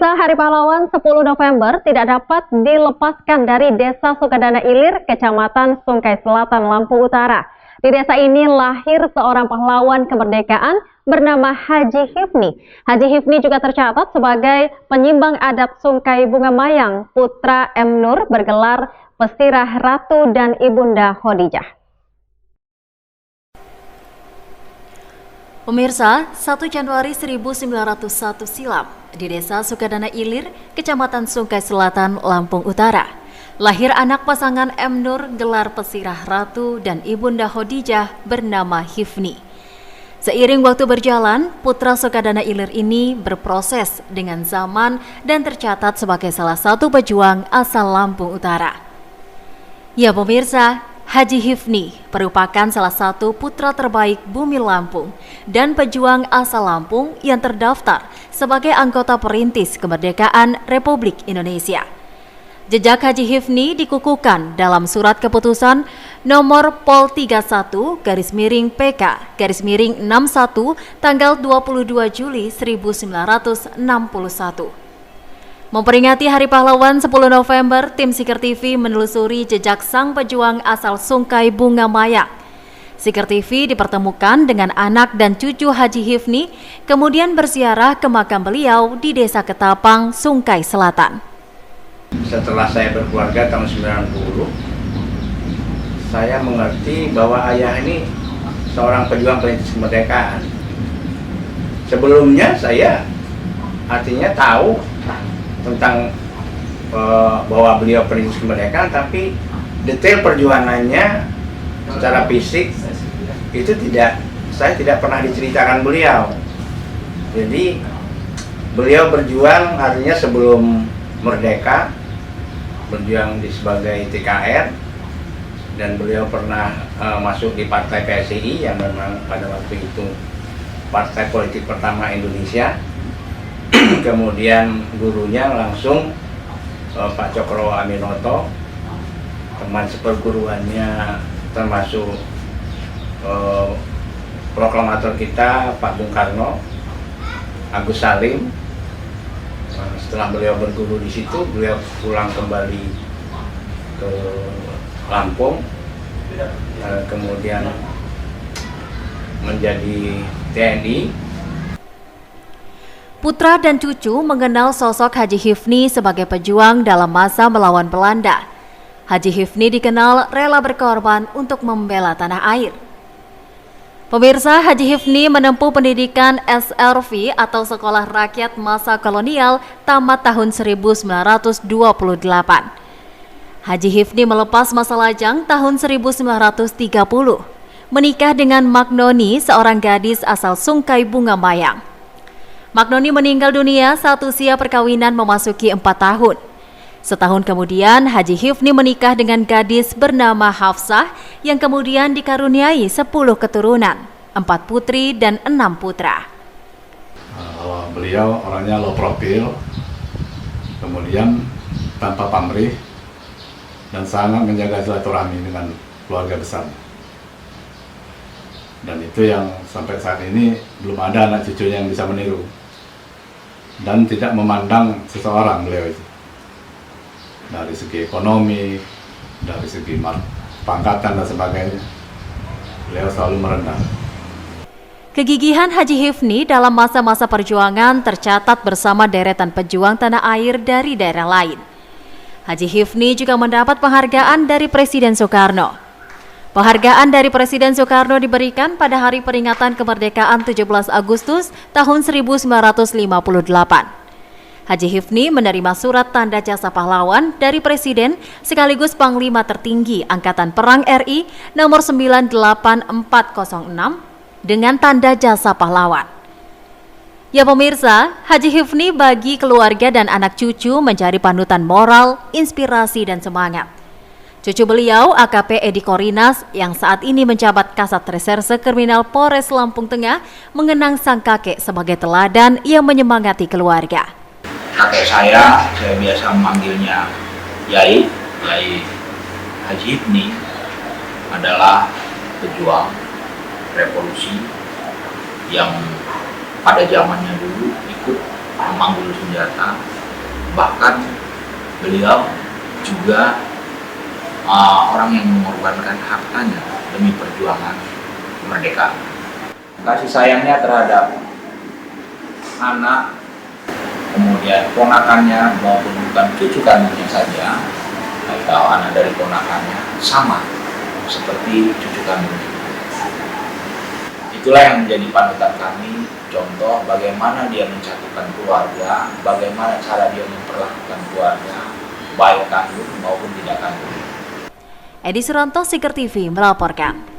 Pemirsa, Hari Pahlawan 10 November tidak dapat dilepaskan dari Desa Sukadana Ilir, Kecamatan Sungkai Selatan, Lampung Utara. Di desa ini lahir seorang pahlawan kemerdekaan bernama Haji Hifni. Haji Hifni juga tercatat sebagai penyimbang adat Sungkai Bunga Mayang, putra M. Nur bergelar Pesirah Ratu dan Ibunda Khadijah. Pemirsa, 1 Januari 1901 silam, di Desa Sukadana Ilir, Kecamatan Sungkai Selatan, Lampung Utara, lahir anak pasangan M. Nur gelar Pesirah Ratu dan Ibunda Khadijah bernama Hifni. Seiring waktu berjalan, putra Sukadana Ilir ini berproses dengan zaman dan tercatat sebagai salah satu pejuang asal Lampung Utara. Ya pemirsa, Haji Hifni merupakan salah satu putra terbaik bumi Lampung dan pejuang asal Lampung yang terdaftar sebagai anggota perintis kemerdekaan Republik Indonesia. Jejak Haji Hifni dikukuhkan dalam surat keputusan nomor Pol 31/PK/61 tanggal 22 Juli 1961. Memperingati Hari Pahlawan 10 November, tim Siker TV menelusuri jejak sang pejuang asal Sungkai Bunga Mayang. Siker TV dipertemukan dengan anak dan cucu Haji Hifni, kemudian berziarah ke makam beliau di Desa Ketapang, Sungkai Selatan. Setelah saya berkeluarga tahun 90, saya mengerti bahwa ayah ini seorang pejuang perintis kemerdekaan. Sebelumnya saya artinya tahu tentang bahwa beliau perintis kemerdekaan, tapi detail perjuangannya secara fisik itu saya tidak pernah diceritakan beliau. Jadi beliau berjuang artinya sebelum merdeka, berjuang sebagai TKR, dan beliau pernah masuk di Partai PSI yang memang pada waktu itu partai politik pertama Indonesia. Kemudian gurunya langsung Pak Cokro Aminoto, teman seperguruannya termasuk proklamator kita Pak Bung Karno, Agus Salim. Setelah beliau berguru di situ, beliau pulang kembali ke Lampung, kemudian menjadi TNI. Putra dan cucu mengenal sosok Haji Hifni sebagai pejuang dalam masa melawan Belanda. Haji Hifni dikenal rela berkorban untuk membela tanah air. Pemirsa, Haji Hifni menempuh pendidikan SRV atau Sekolah Rakyat Masa Kolonial tamat tahun 1928. Haji Hifni melepas masa lajang tahun 1930, menikah dengan Magnoni, seorang gadis asal Sungkai Bunga Mayang. Magnoni meninggal dunia saat usia perkawinan memasuki 4 tahun. Setahun kemudian, Haji Hifni menikah dengan gadis bernama Hafsah yang kemudian dikaruniai 10 keturunan, 4 putri dan 6 putra. Beliau orangnya low profil, kemudian tanpa pamrih, dan sangat menjaga silaturahmi dengan keluarga besar. Dan itu yang sampai saat ini belum ada anak cucunya yang bisa meniru. Dan tidak memandang seseorang beliau itu. Dari segi ekonomi, dari segi pangkatan dan sebagainya, beliau selalu merendah. Kegigihan Haji Hifni dalam masa-masa perjuangan tercatat bersama deretan pejuang tanah air dari daerah lain. Haji Hifni juga mendapat penghargaan dari Presiden Soekarno. Penghargaan dari Presiden Soekarno diberikan pada hari peringatan kemerdekaan 17 Agustus tahun 1958. Haji Hifni menerima surat tanda jasa pahlawan dari Presiden sekaligus Panglima tertinggi Angkatan Perang RI nomor 98406 dengan tanda jasa pahlawan. Ya pemirsa, Haji Hifni bagi keluarga dan anak cucu mencari panutan moral, inspirasi dan semangat. Cucu beliau, AKP Edi Korinas, yang saat ini menjabat Kasat Reserse Kriminal Polres Lampung Tengah, mengenang sang kakek sebagai teladan yang menyemangati keluarga. Kakek saya biasa memanggilnya Yai Haji Hifni, adalah pejuang revolusi yang pada zamannya dulu ikut memanggul senjata Bahkan beliau juga orang yang mengorbankan hartanya demi perjuangan kemerdekaan. Kasih sayangnya terhadap anak, kemudian ponakannya maupun bukan cucu kandungnya saja atau anak dari ponakannya sama seperti cucu kandungnya. Itulah yang menjadi panutan kami, contoh bagaimana dia mencatukan keluarga, bagaimana cara dia memperlakukan keluarga, baik kandung maupun tidak kandung. Edi Suranto, Siker TV melaporkan.